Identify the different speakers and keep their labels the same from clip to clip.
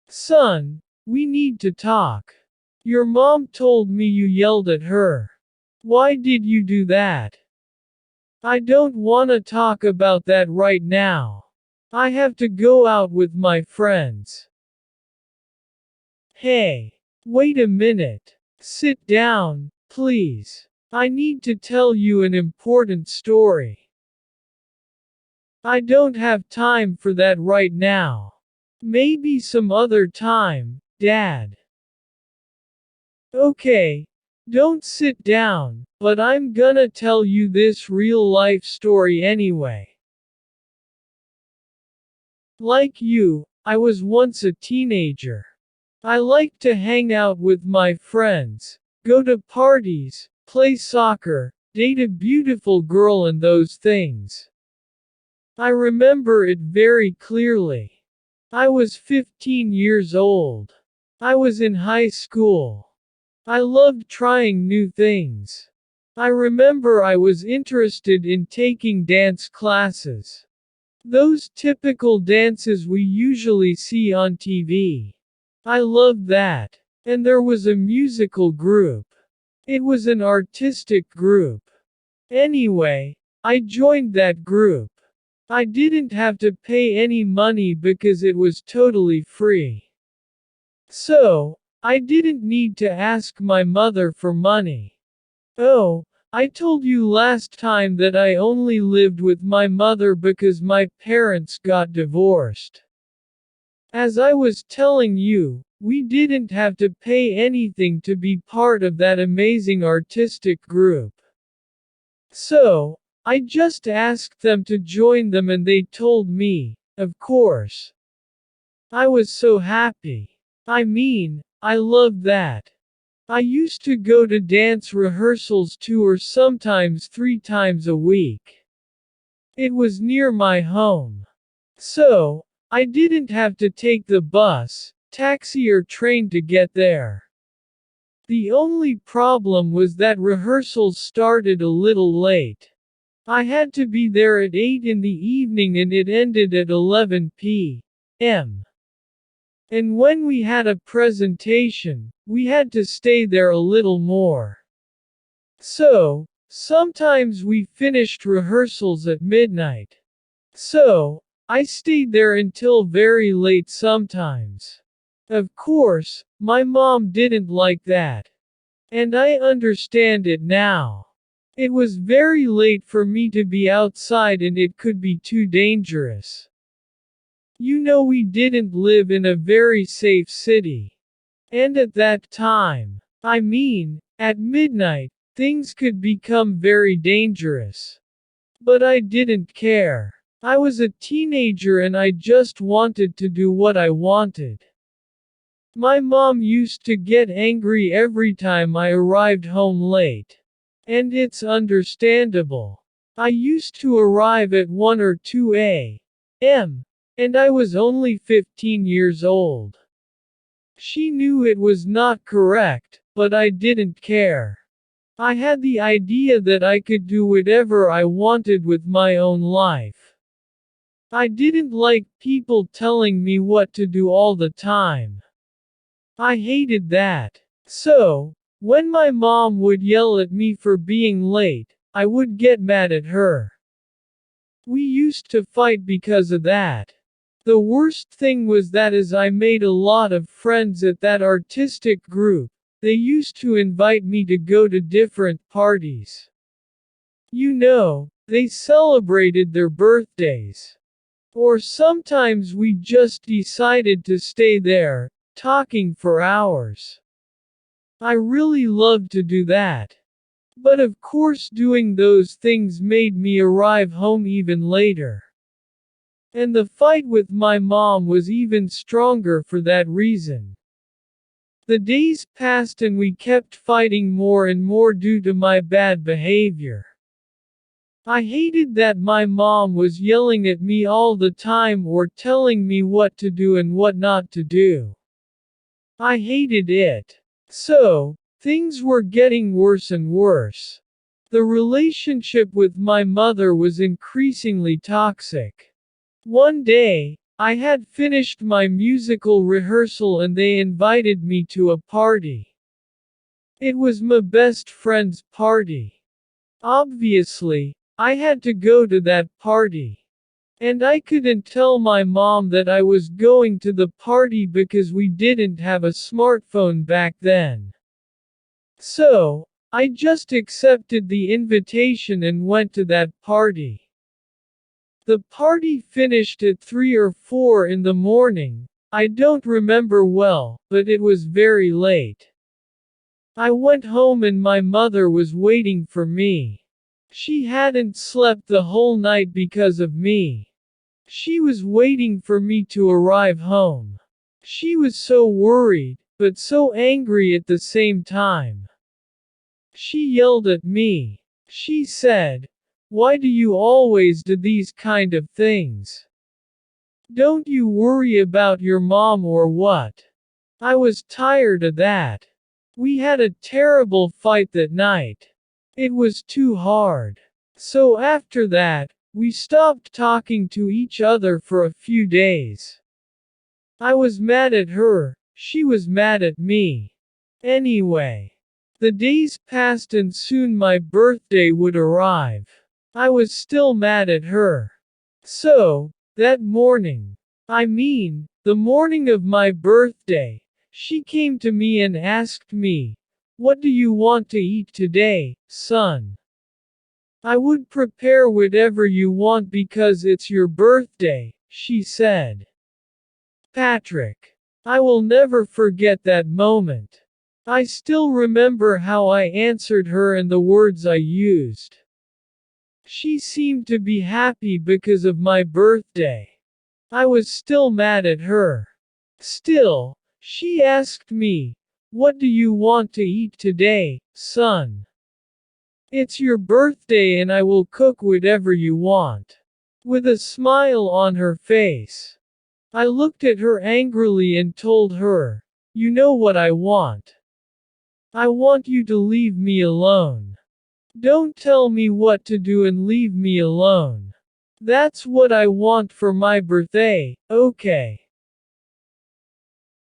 Speaker 1: Son, we need to talk. Your mom told me you yelled at her. Why did you do that? I don't want to talk about that right now. I have to go out with my friends. Hey, wait a minute. Sit down, please. I need to tell you an important story. I don't have time for that right now. Maybe some other time, Dad. Okay, don't sit down, but I'm gonna tell you this real life story anyway. Like you, I was once a teenager. I liked to hang out with my friends, go to parties, play soccer, date a beautiful girl and those things. I remember it very clearly. I was 15 years old. I was in high school. I loved trying new things. I remember I was interested in taking dance classes. Those typical dances we usually see on TV. I loved that. And there was a musical group. It was an artistic group. Anyway, I joined that group. I didn't have to pay any money because it was totally free. So, I didn't need to ask my mother for money. Oh, I told you last time that I only lived with my mother because my parents got divorced. As I was telling you, we didn't have to pay anything to be part of that amazing artistic group. So, I just asked them to join them and they told me, of course. I was so happy. I mean, I loved that. I used to go to dance rehearsals 2 or sometimes 3 times a week. It was near my home. So, I didn't have to take the bus, taxi or train to get there. The only problem was that rehearsals started a little late. I had to be there at 8 in the evening and it ended at 11 p.m. And when we had a presentation, we had to stay there a little more. So, sometimes we finished rehearsals at midnight. So, I stayed there until very late sometimes. Of course, my mom didn't like that. And I understand it now. It was very late for me to be outside and it could be too dangerous. You know we didn't live in a very safe city. And at that time, I mean, at midnight, things could become very dangerous. But I didn't care. I was a teenager and I just wanted to do what I wanted. My mom used to get angry every time I arrived home late. And it's understandable. I used to arrive at 1 or 2 a.m. And I was only 15 years old. She knew it was not correct, but I didn't care. I had the idea that I could do whatever I wanted with my own life. I didn't like people telling me what to do all the time. I hated that. So, when my mom would yell at me for being late, I would get mad at her. We used to fight because of that. The worst thing was that as I made a lot of friends at that artistic group, they used to invite me to go to different parties. You know, they celebrated their birthdays. Or sometimes we just decided to stay there, talking for hours. I really loved to do that. But of course doing those things made me arrive home even later. And the fight with my mom was even stronger for that reason. The days passed and we kept fighting more and more due to my bad behavior. I hated that my mom was yelling at me all the time or telling me what to do and what not to do. I hated it. So, things were getting worse and worse. The relationship with my mother was increasingly toxic. One day, I had finished my musical rehearsal and they invited me to a party. It was my best friend's party. Obviously, I had to go to that party. And I couldn't tell my mom that I was going to the party because we didn't have a smartphone back then. So, I just accepted the invitation and went to that party. The party finished at 3 or 4 in the morning, I don't remember well, but it was very late. I went home and my mother was waiting for me. She hadn't slept the whole night because of me. She was waiting for me to arrive home. She was so worried, but so angry at the same time. She yelled at me. She said, "Why do you always do these kind of things? Don't you worry about your mom or what?" I was tired of that. We had a terrible fight that night. It was too hard. So after that, we stopped talking to each other for a few days. I was mad at her, she was mad at me. Anyway, the days passed and soon my birthday would arrive. I was still mad at her. So, that morning, the morning of my birthday, she came to me and asked me, "What do you want to eat today, son?" "I would prepare whatever you want because it's your birthday," she said. Patrick. I will never forget that moment. I still remember how I answered her and the words I used. She seemed to be happy because of my birthday. I was still mad at her. Still, she asked me, "What do you want to eat today, son?" "It's your birthday and I will cook whatever you want." With a smile on her face. I looked at her angrily and told her, "You know what I want. I want you to leave me alone. Don't tell me what to do and leave me alone. That's what I want for my birthday, okay?"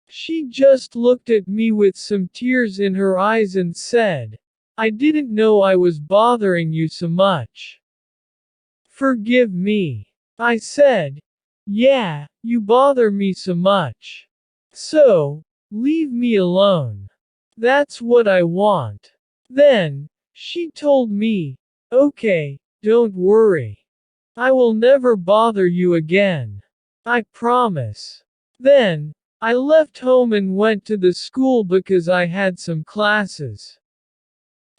Speaker 1: She just looked at me with some tears in her eyes and said, "I didn't know I was bothering you so much. Forgive me." I said, "Yeah, you bother me so much. So, leave me alone. That's what I want." Then, she told me, "Okay, don't worry. I will never bother you again. I promise." Then, I left home and went to the school because I had some classes.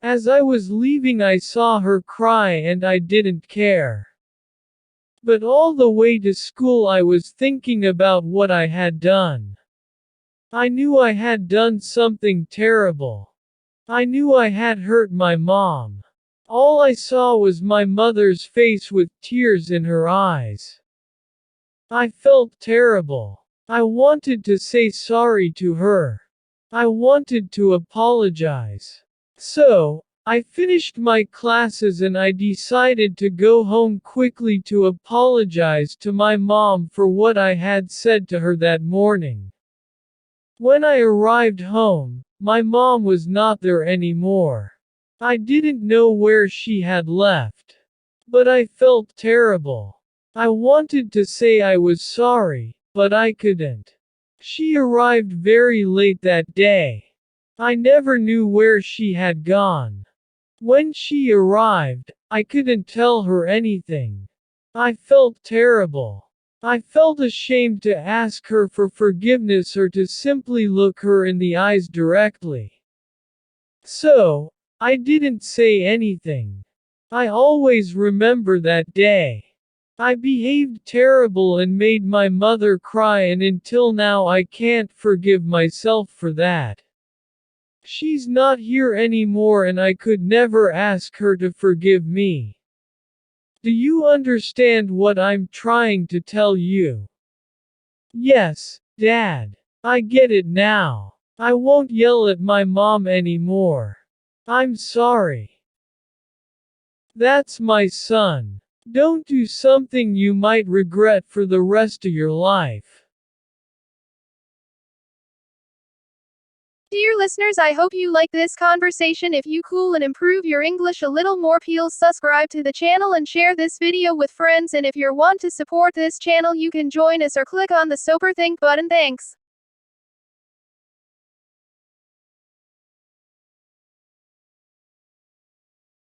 Speaker 1: As I was leaving I saw her cry and I didn't care. But all the way to school I was thinking about what I had done. I knew I had done something terrible. I knew I had hurt my mom. All I saw was my mother's face with tears in her eyes. I felt terrible. I wanted to say sorry to her. I wanted to apologize. So, I finished my classes and I decided to go home quickly to apologize to my mom for what I had said to her that morning. When I arrived home, my mom was not there anymore. I didn't know where she had left. But I felt terrible. I wanted to say I was sorry, but I couldn't. She arrived very late that day. I never knew where she had gone. When she arrived, I couldn't tell her anything. I felt terrible. I felt ashamed to ask her for forgiveness or to simply look her in the eyes directly. So, I didn't say anything. I always remember that day. I behaved terrible and made my mother cry, and until now I can't forgive myself for that. She's not here anymore and I could never ask her to forgive me. Do you understand what I'm trying to tell you? Yes, Dad. I get it now. I won't yell at my mom anymore. I'm sorry. That's my son. Don't do something you might regret for the rest of your life.
Speaker 2: Dear listeners, I hope you like this conversation. If you cool and improve your English a little more, please subscribe to the channel and share this video with friends. And if you want to support this channel, you can join us or click on the super thank button. Thanks.